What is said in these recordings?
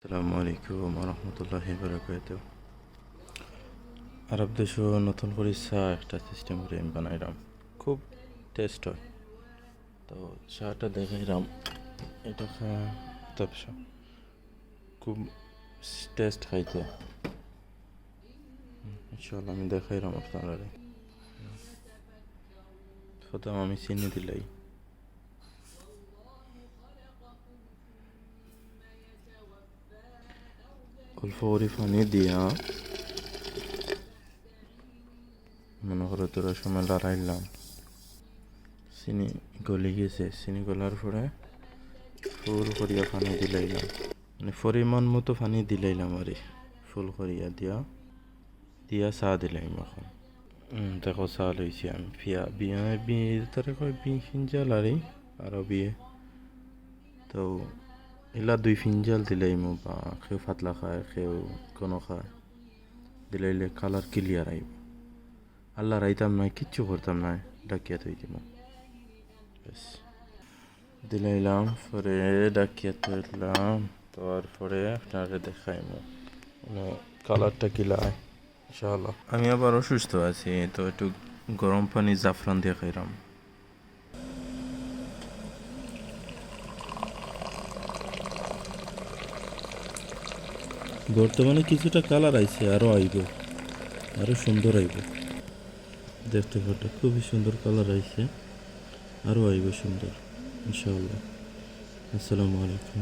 আসসালামু আলাইকুম রহমতুল্লাহি বারাকাতু। আরব দেশও নতুন করে একটা সিস্টেম করে আমি বানাইলাম, খুব টেস্ট হয়। তো চাটা দেখাইলাম, এটা তাপসা খুব টেস্ট খাইতে। ইনশাল্লাহ আমি দেখাইলাম আপনারা। প্রথম আমি চিনি দিলাই, অল্প করে পানি দিয়া মনে করো তোরা সময় লড়াইলাম, চিনি গলি গেছে। চিনি গলার পরে ফুল করিয়া পানি দিলাইলাম, মানে পরিমাণ মতো পানি দিলাইলাম আর ফুল করিয়া দিয়া চা দিলাম। এখন দেখো চা লইছি আমি বিয়ে তারে কয় ফিনজাল আরো বিয়ে। তো এলা 2 ফিনজাল দিলাইম, বা কেউ ফাতলা খায় কেউ কোনো খায়, দিলাইলে কালার ক্লিয়ার আইব। আল্লাহ রাইতাম নাই, কিচ্ছু করতাম না, ডাকিয়া থই দিব ব্যাস। দিলাইলাম পরে ডাকিয়া থইলাম, তারপরে আপনারা দেখাইম কালারটা কিলায় ইনশাআল্লাহ। আমি আবার অসুস্থ আছি, তো একটু গরম পানি জাফরান দিয়ে খাইলাম। বর্তমানে কিছুটা কালার আইছে, আরো আইব, আরো সুন্দর আইব। দেখতে পাটা খুবই সুন্দর কালার আইছে, আরো আইব সুন্দর ইনশাআল্লাহ। আসসালামু আলাইকুম।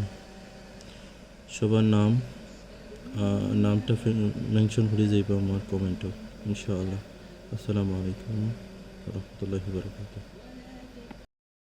সবার নামটা মেনশন করে যাইব আমার কমেন্টও ইনশাআল্লাহ। আসসালামু আলাইকুম রহমতুল্লাহি বারাকাতুহু।